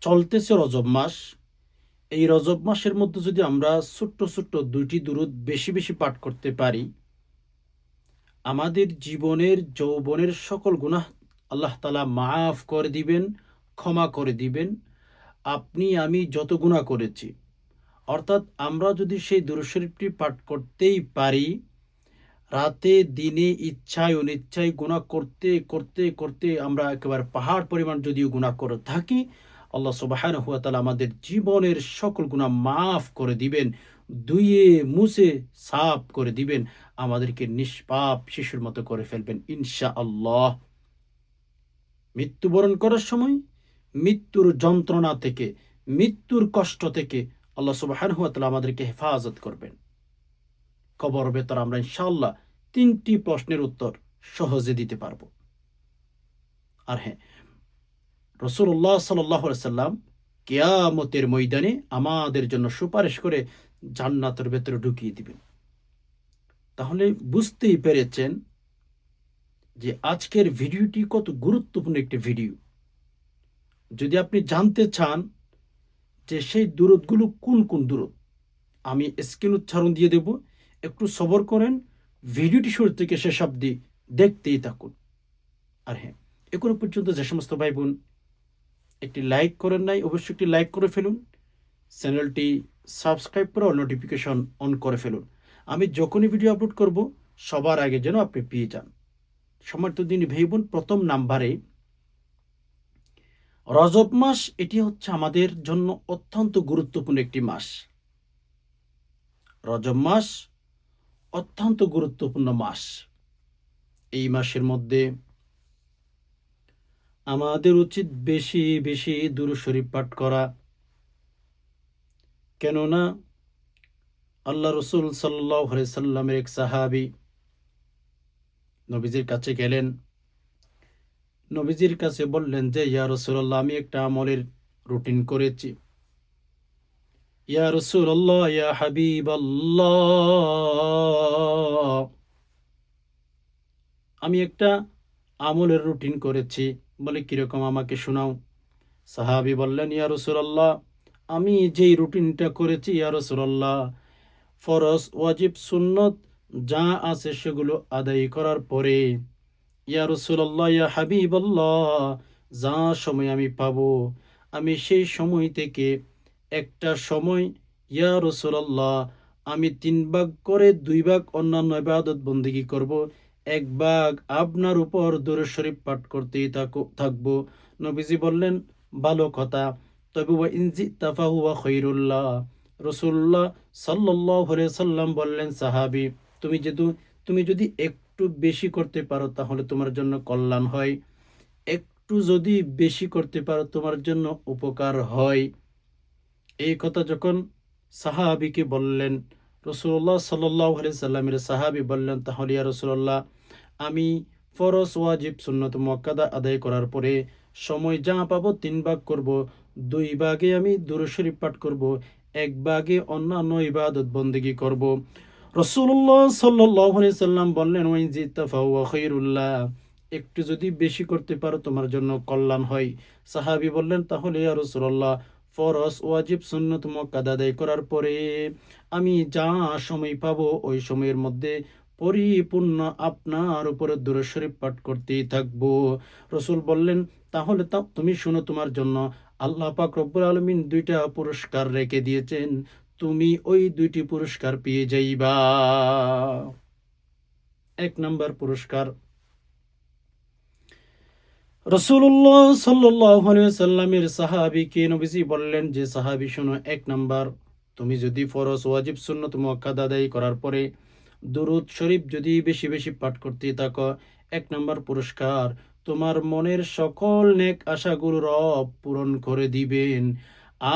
চলতেছে রজব মাস। এই রজব মাসের মধ্যে যদি আমরা ছোট্ট ছোট্ট 2টি দুরূদ বেশি বেশি পাঠ করতে পারি, আমাদের জীবনের যৌবনের সকল গুনাহ আল্লাহ তাআলা মাফ করে দিবেন, ক্ষমা করে দিবেন। আপনি আমি যত গুনাহ করেছি, অর্থাৎ আমরা যদি সেই দুরূদ শরীফটি পাঠ করতেই পারি, রাতে দিনে ইচ্ছায় অনিচ্ছায় গুনাহ করতে করতে করতে আমরা একেবারে পাহাড় পরিমাণ যদিও গুনাহ করে থাকি, আল্লাহ সুবহানাহু ওয়া তাআলা আমাদের জীবনের সকল গুনাহ মাফ করে দিবেন, ধুয়ে মুছে সাফ করে দিবেন, আমাদেরকে নিষ্পাপ শিশুর মতো করে ফেলবেন ইনশাআল্লাহ। মৃত্যুবরণ করার সময় মৃত্যুর যন্ত্রণা থেকে, মৃত্যুর কষ্ট থেকে আল্লাহ সুবহানাহু ওয়া তাআলা আমাদেরকে হেফাজত করবেন। কবর ভেতর আমরা ইনশাআল্লাহ 3টি প্রশ্নের উত্তর সহজে দিতে পারব। আর হ্যাঁ, রাসূলুল্লাহ সাল্লাল্লাহু আলাইহি সাল্লাম কিয়ামতের ময়দানে আমাদের জন্য সুপারিশ করে জান্নাতের ভেতরে ঢুকিয়ে দিবেন। তাহলে বুঝতেই পেরেছেন যে আজকের ভিডিওটি কত গুরুত্বপূর্ণ একটি ভিডিও। যদি আপনি জানতে চান যে সেই দুরূদগুলো কোন কোন দুরূদ, আমি স্ক্রিন উচ্চারণ দিয়ে দেব। একটু সবর করেন, ভিডিওটি শুরু থেকে শেষ অবধি দেখতেই থাকুন। আর হ্যাঁ, এখনো পর্যন্ত যে সমস্ত ভাই বোন একটি লাইক করেন নাই, অবশ্যই একটি লাইক করে ফেলুন। চ্যানেলটি সাবস্ক্রাইব করে অল নোটিফিকেশন অন করে ফেলুন। আমি যখনই ভিডিও আপলোড করব সবার আগে যেন আপনি পেয়ে যান। সম্মানিত দিনী ভাই বোন, প্রথম নাম্বারে রজব মাস, এটি হচ্ছে আমাদের জন্য অত্যন্ত গুরুত্বপূর্ণ একটি মাস। রজব মাস অত্যন্ত গুরুত্বপূর্ণ মাস। এই মাসের মধ্যে আমাদের উচিত বেশি বেশি দুরূদ শরীফ পাঠ করা। কেননা আল্লাহ রসুল সাল্লাল্লাহু আলাইহি সাল্লামের এক সাহাবী নবীজির কাছে গেলেন। নবীজির কাছে বললেন যে, ইয়া রাসূলুল্লাহ, আমি একটা আমলের রুটিন করেছি। ইয়া রাসূলুল্লাহ, ইয়া হাবিবাল্লাহ, আমি একটা আমলের রুটিন করেছি। বলে, কিরকম, আমাকে শোনাও। সাহাবী বললেন, ইয়া রাসূলুল্লাহ, আমি যেই রুটিনটা করেছি ইয়া রাসূলুল্লাহ, ফরজ ওয়াজিব সুন্নত যা আছে সেগুলো আদায় করার পরে, ইয়া রাসূলুল্লাহ, ইয়া হাবিবাল্লাহ, যা সময় আমি পাবো, আমি সেই সময় থেকে একটা সময়, ইয়া রাসূলুল্লাহ, আমি 3 ভাগ করে 2 ভাগ অন্যান্য ইবাদত বন্দেগী করব, 1 ভাগ আপনার উপর দুরূদ শরীফ পাঠ করতেই থাকবো। নবীজি বললেন, ভালো কথা, তবে ওয়া ইন জিতা ফাহুয়া খায়রুল্লাহ। রাসূলুল্লাহ সাল্লাল্লাহু আলাইহি সাল্লাম বললেন, সাহাবী, তুমি যদি একটু বেশি করতে পারো তাহলে তোমার জন্য কল্যাণ হয়, একটু যদি বেশি করতে পারো তোমার জন্য উপকার হয়। এই কথা যখন সাহাবীকে বললেন, রাসূলুল্লাহ সাল্লাল্লাহু আলাইহি সাল্লামের সাহাবী বললেন, তাহলে ইয়া রাসূলুল্লাহ, আমি ফরজ ওয়াজিব সুন্নত মুআক্কাদা আদায় করার পরে সময় যা পাবো 3 ভাগ করব, 2 ভাগে আমি দুরূদ শরীফ পাঠ করব, 1 ভাগে অন্যান্য ইবাদত বন্দেগী করব। রাসূলুল্লাহ সাল্লাল্লাহু আলাইহি সাল্লাম বললেন, ওয়াইন জিতা ফাহুয়া খায়রুল্লাহ, একটু যদি বেশি করতে পারো তোমার জন্য কল্যাণ হয়। সাহাবী বললেন, তাহলে ইয়া রাসূলুল্লাহ, ফরজ ওয়াজিব সুন্নত মুআক্কাদা আদায় করার পরে আমি যা সময় পাবো ওই সময়ের মধ্যে পরিপূর্ণ আপনার উপরে দুরূদ শরীফ পাঠ করতেই থাকবো। রাসূল বললেন, তাহলে তুমি শুনো, তোমার জন্য আল্লাহ পাক রব্বুল আলামিন 2টা পুরস্কার রেখে দিয়েছেন, তুমি ওই 2টি পুরস্কার পেয়ে যাইবা। 1 নাম্বার পুরস্কার, রাসূলুল্লাহ সাল্লাল্লাহু আলাইহি সাল্লামের সাহাবীকে নবীজি বললেন যে, সাহাবী শোনো, 1 নাম্বার, তুমি যদি ফরজ ওয়াজিব সুন্নত মুআক্কাদা আদায় করার পরে দুরূদ শরীফ যদি বেশি বেশি পাঠ করতে থাকো, 1 নাম্বার পুরস্কার, তোমার মনের সকল নেক আশাগুলো রব পূরণ করে দিবেন।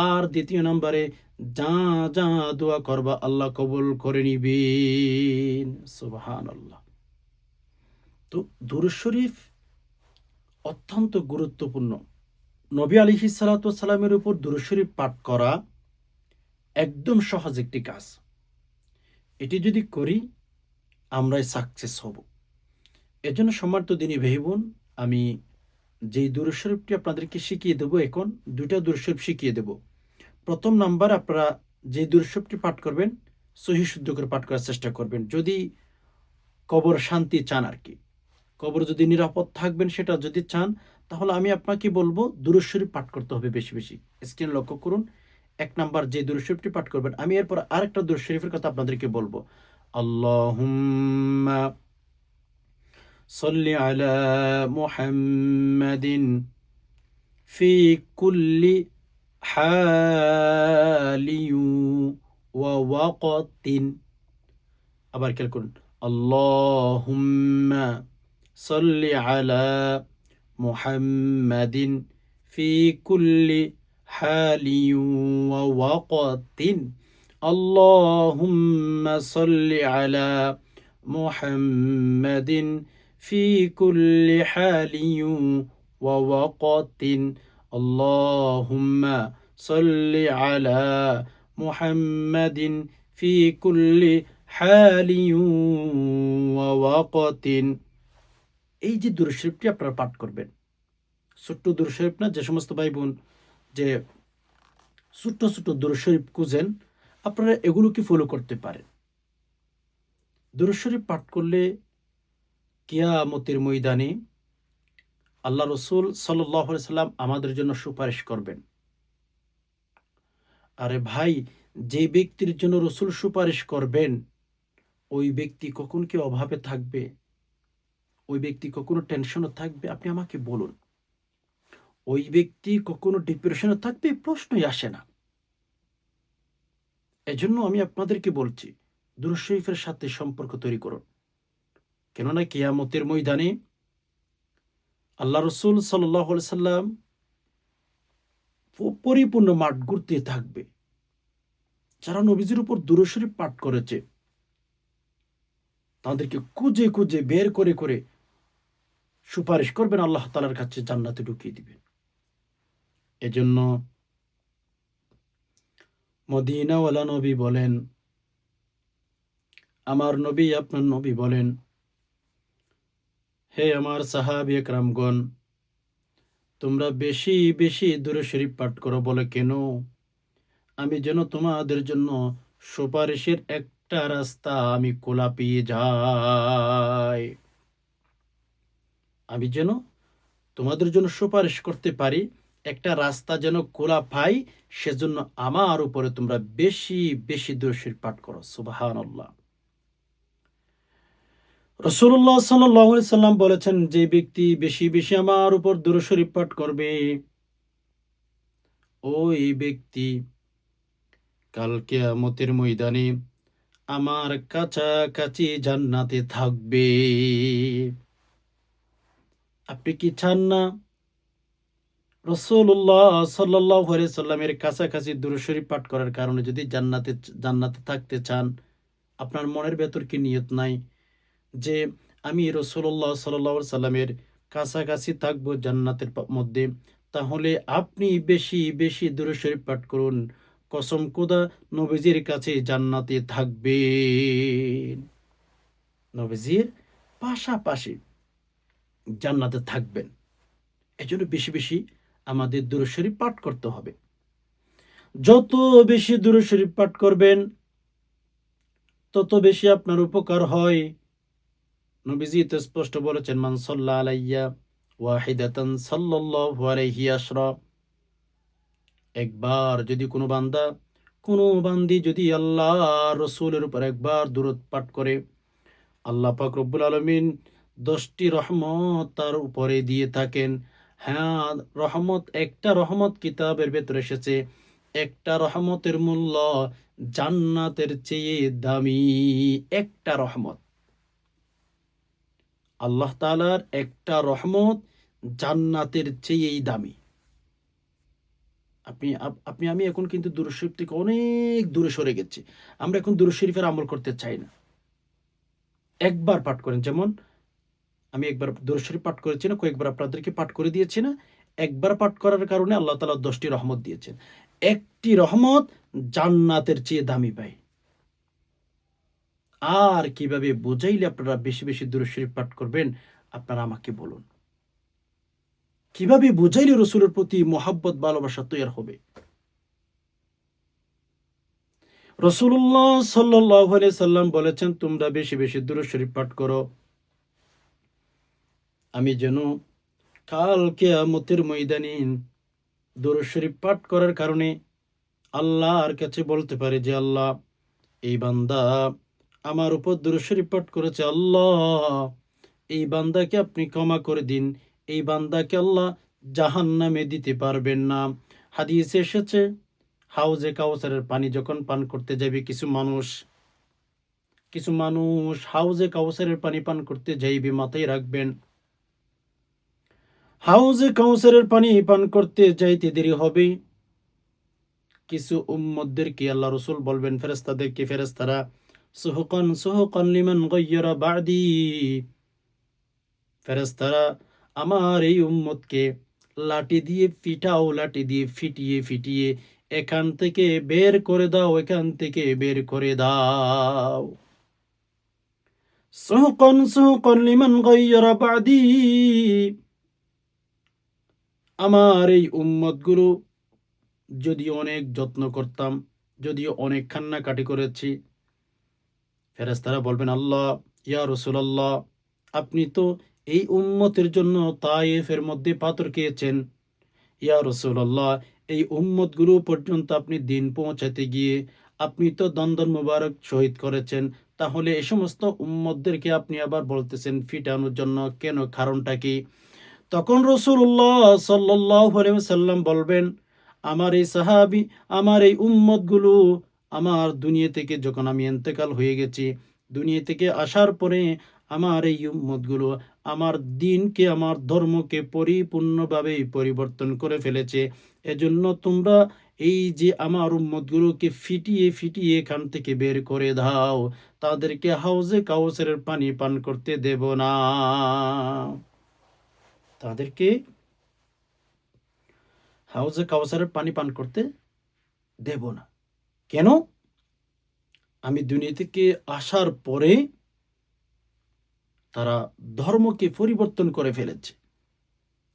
আর 2য় নাম্বারে, যা যা দোয়া করবা আল্লাহ কবুল করে নিবেন। সুবহানাল্লাহ। তো দুরূদ শরীফ অত্যন্ত গুরুত্বপূর্ণ। নবী আলাইহিস সালাতু ওয়াস সালামের উপর দুরূদ শরীফ পাঠ করা একদম সহজ একটি কাজ। এটি যদি করি আমরাই সাকসেস হব। এজন্য সম্মানিত দিনী ভাই বোন, আমি যেই দুরূদ শরীফটি আপনাদেরকে শিখিয়ে দেবো, এখন দুইটা দুরূদ শরীফ শিখিয়ে দেব। প্রথম নাম্বার, আপনারা যে দুরূদ শরীফটি পাঠ করবেন সহিহ শুদ্ধ করে পাঠ করার চেষ্টা করবেন, যদি কবর শান্তি চান আর কি। কবর যদি নিরাপদ থাকবেন সেটা যদি চান, তাহলে আমি আপনাকে বলবো দুরূদ শরীফ পাঠ করতে হবে বেশি বেশি। স্ক্রিন লক্ষ্য করুন, ১ নাম্বার যে দুরূদ শরীফটি পাঠ করবেন, আমি এরপর আরেকটা দুরূদ শরীফের কথা আপনাদেরকে বলবো। আল্লাহুম্মা সাল্লি আলা মুহাম্মাদিন ফি কুল্লি হালিয়ু ওয়া ওয়াকাতিন। আবার খেয়াল করুন, আল্লাহুম্মা সাল্লি আলা মুহাম্মাদিন ফি কুল্লি হালিয়ু ওয়া ওয়াকাতিন। আল্লাহুম্মা সাল্লি আলা মুহাম্মাদিন ফি কুল্লি হালিয়ু ওয়া ওয়াকাতিন। আল্লাহুম্মা সাল্লি আলা মুহাম্মাদিন ফি কুল্লি হালিয়ু ওয়া ওয়াকাতিন। এই যে দুরূদ শরীফটি আপনারা পাঠ করবেন, ছোট্ট দুরূদ শরীফ না, যে সমস্ত ভাই বোন যে ছোট্ট ছোট্ট দুরূদ শরীফ খুঁজেন, আপনারা এগুলোকে ফলো করতে পারেন। দুরূদ শরীফ পাঠ করলে কিয়ামতের ময়দানে আল্লাহ রসুল সাল্লাল্লাহু আলাইহি সাল্লাম আমাদের জন্য সুপারিশ করবেন। আরে ভাই, যে ব্যক্তির জন্য রসুল সুপারিশ করবেন, ওই ব্যক্তি কখন কি অভাবে থাকবে? ওই ব্যক্তি কখনো টেনশনে থাকবে? আপনি আমাকে বলুন। ওই ব্যক্তি কখনো ডিপ্রেশনে থাকবে? প্রশ্নই আসে না। এজন্য আমি আপনাদেরকে বলছি, দুরূদ শরীফের সাথে সম্পর্ক তৈরি করুন। কেননা কিয়ামতের ময়দানে আল্লাহ রসুল সাল্লাল্লাহু আলাইহি সাল্লাম পরিপূর্ণ মাঠ ঘুরতে থাকবে। যারা নবীজির উপর দুরূদ শরীফ পাঠ করেছে, তাদেরকে খুঁজে খুঁজে বের করে করে সুপারিশ করবেন, আল্লাহ তাআলার কাছে জান্নাতে ঢুকিয়ে দিবেন। এজন্য মদিনাওয়ালা নবী বলেন, আমার নবী আপনার নবী বলেন, হে আমার সাহাবী একরামগণ, তোমরা বেশি বেশি দুরূদ শরীফ পাঠ করো। বলে কেন? আমি যেন তোমাদের জন্য সুপারিশের একটা রাস্তা আমি খোলা পেয়ে যাই। আমি যেন তোমাদের জন্য সুপারিশ করতে পারি, একটা রাস্তা যেন খোলা পাই, সেজন্য আমার উপরে তোমরা বেশি বেশি দুরূদ শরীফ পাঠ করো। সুবহানাল্লাহ। রাসূলুল্লাহ সাল্লাল্লাহু আলাইহি সাল্লাম বলেছেন, যে ব্যক্তি বেশি বেশি আমার উপর দুরূদ শরীফ পাঠ করবে, ওই ব্যক্তি কাল কিয়ামতের ময়দানে আমার কাছাকাছি জান্নাতে থাকবে। আপনি কি চান না রাসূলুল্লাহ সাল্লাল্লাহু আলাইহি সাল্লামের কাছাকাছি দুরূদ শরীফ পাঠ করার কারণে যদি জান্নাতে থাকতে চান? আপনার মনের ভেতর কি নিয়ত নাই যে আমি রাসূলুল্লাহ সাল্লাল্লাহু আলাইহি সাল্লামের কাছাকাছি থাকবো জান্নাতের মধ্যে? তাহলে আপনি বেশি বেশি দুরূদ শরীফ পাঠ করুন। কসম খোদা, নবীজির কাছে জান্নাতে থাকবেন। নবীজির পাশাপাশি জান্নাতে থাকবেন। এজন্য বেশি বেশি আমাদের দুরূদ শরীফ পাঠ করতে হবে। যত বেশি দুরূদ শরীফ পাঠ করবেন, তত বেশি আপনার উপকার হয়। নবীজি তো স্পষ্ট বলেছেন, মান সাল্লা আলাইয়া ওয়াহিদাতান সাল্লাল্লাহু আলাইহি আশরা। একবার যদি কোনো বান্দা, কোনো বান্দি যদি আল্লাহ রসুলের উপর একবার দুরূদ পাঠ করে, আল্লাহ পাক রব্বুল আলামিন 10টি রহমত তার উপরে দিয়ে থাকেন। হ্যাঁ, রহমত, একটা রহমত কিতাবের ভেতরে এসেছে, একটা রহমতের মূল্য জান্নাতের চেয়ে দামি। একটা রহমত, আল্লাহ তাআলার একটা রহমত জান্নাতের চেয়েই দামি। আমি এখন কিন্তু দুরূদ শরীফ থেকে অনেক দূরে সরে গেছি। আমরা এখন দুরূদ শরীফের আমল করতে চাই না। একবার পাঠ করেন, যেমন আমি একবার দুরূদ শরীফ পাঠ করেছি না, কয়েকবার আপনাদেরকে পাঠ করে দিয়েছি না? একবার পাঠ করার কারণে আল্লাহ তাআলা 10টি রহমত দিয়েছেন। একটি রহমত জান্নাতের চেয়ে দামি ভাই। আর কিভাবে বুঝাইলে আপনারা বেশি বেশি দুরূদ শরীফ পাঠ করবেন, আপনারা আমাকে বলুন। কিভাবে বুঝাইলে রসুলের প্রতি মোহাব্বত ভালোবাসা তৈরি হবে? রাসূলুল্লাহ সাল্লাল্লাহু আলাইহি সাল্লাম বলেছেন, তোমরা বেশি বেশি দুরূদ শরীফ পাঠ করো, আমি যেন কাল কিয়ামতের ময়দানে দুরূদ শরীফ পাঠ করার কারণে আল্লাহর কাছে বলতে পারে যে, আল্লাহ, এই বান্দা আমার উপর দুরূদ শরীফ পাঠ করেছে, আল্লাহ এই বান্দাকে আপনি ক্ষমা করে দিন, এই বান্দাকে আল্লাহ জাহান্নামে দিতে পারবেন না। হাদিসে এসেছে, হাউজে কাউসারের পানি যখন পান করতে যাবে কিছু মানুষ হাউজে কাউসারের পানি পান করতে যাইবে, মাথায় রাখবেন, হাউজে কাউসারের পানি পান করতে যাইতে দেরি হবে। কিছু উম্মতদেরকে আল্লাহ রসুল বলবেন, ফেরেশতাদেরকে, ফেরেশতারা, সুহকান সুহকান লিমান গায়্যারা বা'দি, ফেরেশতারা আমার এই উম্মতকে লাঠি দিয়ে পিটাও, লাঠি দিয়ে ফিটিয়ে ফিটিয়ে এখান থেকে বের করে দাও, এখান থেকে বের করে দাও। সুহকান সুহকান লিমান গায়্যারা বা'দি, আমার এই উম্মতগুলো যদিও অনেক যত্ন করতাম, যদিও অনেক কান্নাকাটি করেছি, ফেরেশতারা বলবেন, আল্লাহ, ইয়া রাসূলুল্লাহ, আপনি তো এই উম্মতের জন্য তায়েফের মধ্যে পাথর খেয়েছেন, ইয়া রাসূলুল্লাহ, এই উম্মতগুলো পর্যন্ত আপনি দিন পৌঁছাতে গিয়ে আপনি তো দন্দন মুবারক শহীদ করেছেন, তাহলে এই সমস্ত উম্মতদেরকে আপনি আবার বলতেছেন ফিটানোর জন্য কেন? কারণটা কি? তখন রাসূলুল্লাহ সাল্লাল্লাহু আলাইহি ওয়াসাল্লাম বলবেন, আমার এই সাহাবী, আমার এই উম্মতগুলো আমার দুনিয়া থেকে যখন আমি ইন্তেকাল হয়ে গেছি, দুনিয়া থেকে আসার পরে আমার এই উম্মতগুলো আমার দ্বীনকে, আমার ধর্মকে পরিপূর্ণভাবে পরিবর্তন করে ফেলেছে। এজন্য তোমরা এই যে আমার উম্মতগুলোকে ফিটিয়ে ফিটিয়ে এখান থেকে বের করে দাও, তাদেরকে হাউজে কাউসারের পানি পান করতে দেব না, তাদেরকে হাউজে কাউসারের পানি পান করতে দেব না। কেন? আমি দুনিয়া থেকে আসার পরে তারা ধর্মকে পরিবর্তন করে ফেলেছে,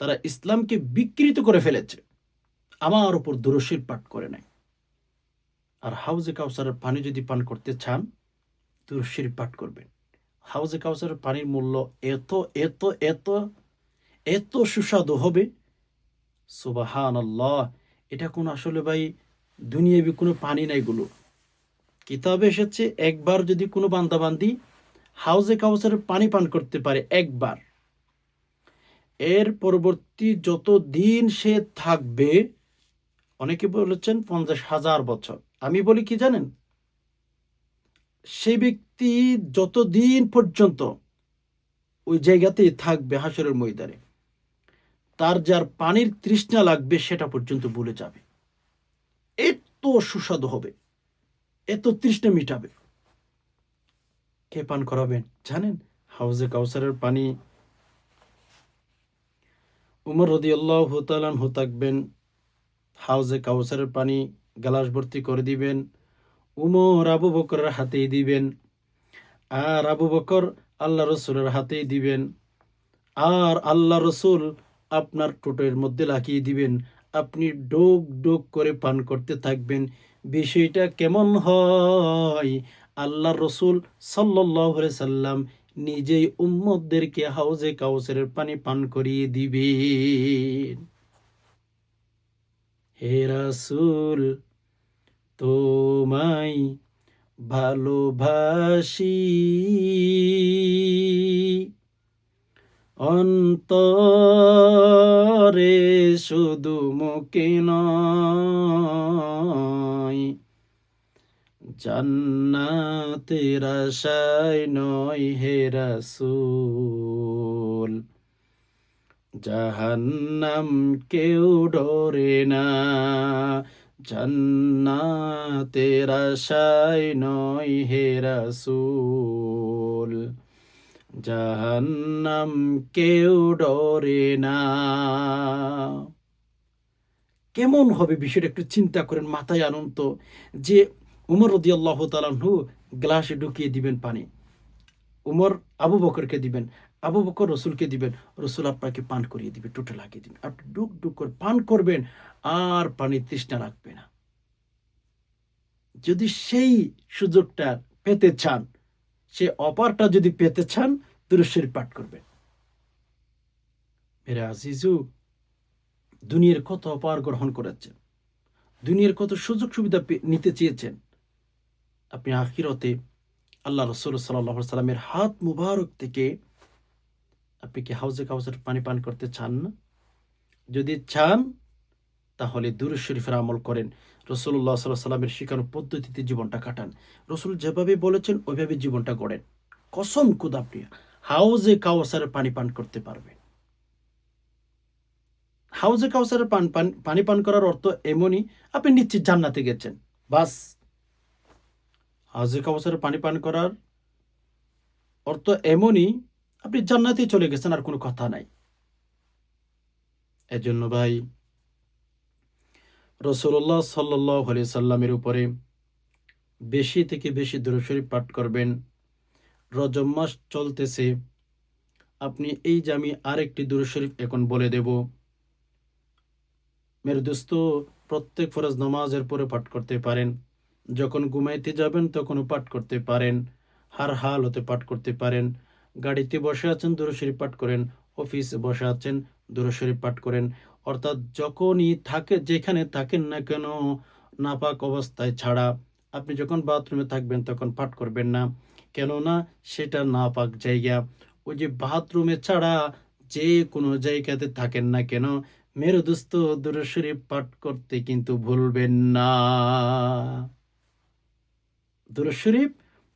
তারা ইসলামকে বিকৃত করে ফেলেছে, আমার উপর দুরূদ শরীফ পাঠ করে নাই। আর হাউজে কাউসারের পানি যদি পান করতে চান, দুরূদ শরীফ পাঠ করবেন। হাউজে কাউসারের পানির মূল্য এত এত এত এত সুস্বাদু হবে, সুবহানাল্লাহ। এটা কোন আসলে ভাই দুনিয়াবি কোনো পানি নাই গুলো। কিতাবে এসেছে, একবার যদি কোনো বান্দাবান্দি হাউজে কাউসারের পানি পান করতে পারে একবার, এর পরবর্তী যত দিন সে থাকবে, অনেকে বলেছেন 50,000 বছর, আমি বলি কি জানেন, সেই ব্যক্তি যতদিন পর্যন্ত ওই জায়গাতেই থাকবে হাসরের ময়দানে, তার যার পানির তৃষ্ণা লাগবে সেটা পর্যন্ত ভুলে যাবে, এত সুস্বাদু হবে, এত তৃষ্ণা মিটাবে। কে পান করাবেন জানেন? হাউজে কাউসারের পানি উমর রাদিয়াল্লাহু তাআলা আনহু থাকবেন, হাউজে কাউসারের পানি গ্লাস ভর্তি করে দিবেন, উমর আবু বকরের হাতেই দিবেন, আর আবু বকর আল্লাহ রসুলের হাতেই দিবেন, আর আল্লাহ রসুল আপনার ঠোঁটের মধ্যে লাগিয়ে দিবেন, আপনি ডোক ডোক করে পান করতে থাকবেন। বিষয়টা কেমন হয়? আল্লাহ রসুল সাল্লাল্লাহু আলাইহি সাল্লাম নিজেই উম্মতদেরকে হাউজে কাউসারের পানি পান করিয়ে দিবেন। হে রাসূল, তোমায় ভালোবাসি, অন্তরে শুধু মুখে নয়, জান্নাতের আশায় নয় হে রাসূল, জাহান্নাম কেউ ডরে না, জান্নাতের আশায় নয় হে রাসূল, জাহান্নাম কেউ ডরে না। কেমন হবে বিষয়টা একটু চিন্তা করেন, মাথায় আনুন তো, যে উমর রাদিয়াল্লাহু তাআলা আনহু গ্লাসে ঢুকিয়ে দিবেন পানি, উমর আবু বকরকে দিবেন, আবু বকর রসুলকে দিবেন, রসুল আপনাকে পান করিয়ে দিবে, টোটে লাগিয়ে দিবেন, আপনি ডুক ডুক করে পান করবেন, আর পানির তৃষ্ণা লাগবে না। যদি সেই সুযোগটা পেতে চান, সে অপারটা যদি পেতে চান, দুরূদ শরীফ পাঠ করবেন। মেরে আজিজু, দুনিয়ার কত অপার গ্রহণ করেছেন, দুনিয়ার কত সুযোগ সুবিধা নিতে চেয়েছেন, আপনি আখিরতে আল্লাহ রসুল সাল্লাল্লাহু আলাইহি সাল্লামের হাত মুবারক থেকে আপনি কি হাউজে কাউসার পানি পান করতে চান না? যদি চান, তাহলে দুরূদ শরীফের আমল করেন, রাসূলুল্লাহ সাল্লাল্লাহু আলাইহি সাল্লামের শেখানো পদ্ধতিতে জীবনটা কাটান, রসুল যেভাবে বলেছেন ওইভাবে জীবনটা গড়েন। কসম খুদা, আপনি হাউজে কাউসারের পানি পান করতে পারবেন। হাউজে কাউসারের পানি পান করার অর্থ এমনই, আপনি নিশ্চিত জান্নাতে গেছেন, বাস। হাউজে কাউসারের পানি পান করার অর্থ এমনই, আপনি জান্নাতে চলে গেছেন, আর কোনো কথা নাই। এজন্য ভাই, রাসূলুল্লাহ সাল্লাল্লাহু আলাইহি সাল্লামের উপরে বেশি থেকে বেশি দুরূদ শরীফ পাঠ করবেন। রজব মাস চলতেছে, আপনি এই যে আমি আরেকটি দুরূদ শরীফ এখন বলে দেব, মেরে দোস্ত, প্রত্যেক ফরজ নামাজের পরে পাঠ করতে পারেন, যখন ঘুমাইতে যাবেন তখনও পাঠ করতে পারেন, হার হালতে পাঠ করতে পারেন। গাড়িতে বসে আছেন, দুরূদ শরীফ পাঠ করেন, অফিসে বসে আছেন, দুরূদ শরীফ পাঠ করেন। অর্থাৎ যখনই থাকে, যেখানে থাকেন না কেন, নাপাক অবস্থায় ছাড়া, আপনি যখন বাথরুমে থাকবেন তখন পাঠ করবেন না, কেননা সেটা নাপাক জায়গা। ওই যে বাথরুমে ছাড়া যে কোনো জায়গাতে থাকেন না কেন, মেরে দোস্ত, দুরূদ শরীফ পাঠ করতে কিন্তু ভুলবেন না। দুরূদ শরীফ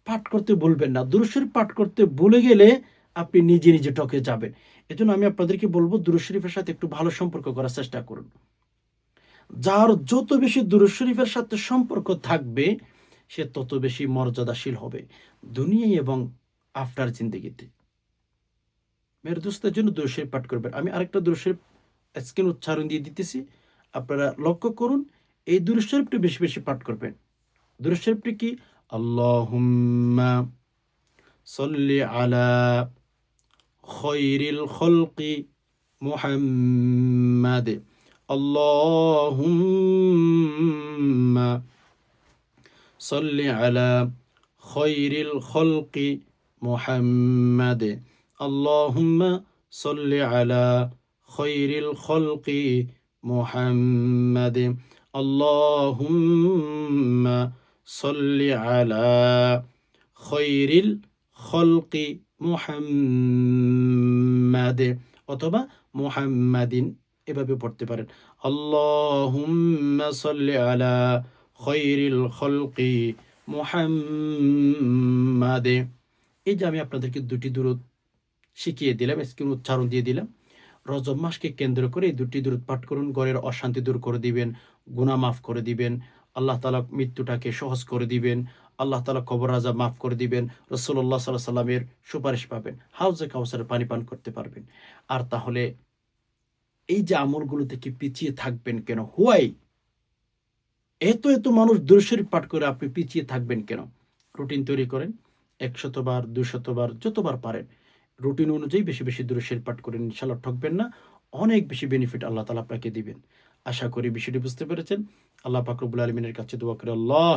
পাঠ করতে ভুলবেন না। দুরূদ শরীফ পাঠ করতে ভুলে গেলে আপনি নিজে নিজে ঠকে যাবেন। এজন্য আমি আপনাদেরকে বলবো, দুরূদ শরীফের সাথে একটু ভালো সম্পর্ক করার চেষ্টা করুন। যার যত বেশি দুরূদ শরীফের সাথে সম্পর্ক থাকবে, সে তত বেশি মর্যাদাশীল হবে দুনিয়ায় এবং আফটার জিন্দেগিতে। মেরে দোস্তের জন্য দুরূদ শরীফ পাঠ করবেন। আমি আরেকটা দুরূদ শরীফ স্ক্রিন উচ্চারণ দিয়ে দিতেছি, আপনারা লক্ষ্য করুন। এই দুরূদ শরীফটি বেশি বেশি পাঠ করবেন। দুরূদ শরীফটি কি? আল্লাহুম্মা সল্লি আলা খৈরিল খলকি মুহাম্মাদ। আল্লাহুম্মা সল্লি আলা খৈরিল খলকি মুহাম্মাদ। আল্লাহুম্মা সল্লি আলা খৈরিল খলকি মুহাম্মাদ। আল্লাহুম্মা সল্লি আলা খৈরিল খলকি মুহাম্মাদ, অথবা মুহাম্মাদিন, এভাবে পড়তে পারেন। আল্লাহুম্মা সল্লি আলা খৈরিল খলকি মুহাম্মাদ। এই যে আমি আপনাদেরকে দুটি দুরূদ শিখিয়ে দিলাম, স্ক্রিন উচ্চারণ দিয়ে দিলাম। রজব মাসকে কেন্দ্র করে এই দুটি দুরূদ পাঠ করুন, ঘরের অশান্তি দূর করে দিবেন, গুনাহ মাফ করে দিবেন, আল্লাহ তাআলা মৃত্যুটাকে সহজ করে দিবেন, আল্লাহ তাআলা কবর আযাব মাফ করে দিবেন, রাসূলুল্লাহ সাল্লাল্লাহু আলাইহি সাল্লামের সুপারিশ পাবেন, হাউজে কাউসারে পানি পান করতে পারবেন। আর তাহলে এই যে আমলগুলো থেকে পিছিয়ে থাকবেন কেন? হোয়াই? এত এত মানুষ দুরূদ শরীফ পাঠ করে আপনি পিছিয়ে থাকবেন কেন? রুটিন তৈরি করেন, ১০০ বার ২০০ বার যতবার পারেন রুটিন অনুযায়ী বেশি বেশি দুরূদ শরীফ পাঠ করেন, ইনশাআল্লাহ ঠকবেন না। অনেক বেশি বেনিফিট আল্লাহ তাআলা আপনাকে দিবেন। আশা করি বিষয়টি বুঝতে পেরেছেন। আল্লাহ পাক রব্বুল আলামিনের কাছে দোয়া করি, আল্লাহ,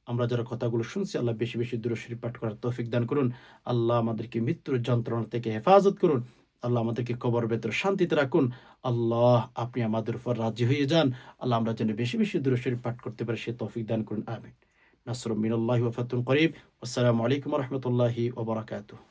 আমরা যারা কথাগুলো শুনছি, আল্লাহ বেশি বেশি দুরূদ শরীফ পাঠ করার তৌফিক দান করুন। আল্লাহ আমাদেরকে মৃত্যুর যন্ত্রণা থেকে হেফাজত করুন। আল্লাহ আমাদেরকে কবরের ভেতরে শান্তিতে রাখুন। আল্লাহ, আপনি আমাদের উপর রাজি হয়ে যান। আল্লাহ, আমরা যেন বেশি বেশি দুরূদ শরীফ পাঠ করতে পারি, সে তৌফিক দান করুন। আমিন। নাসরুম মিনাল্লাহি ওয়া ফাতহুন করিব। আসসালামু আলাইকুম ওয়া রাহমাতুল্লাহি ওয়া বারাকাতুহু।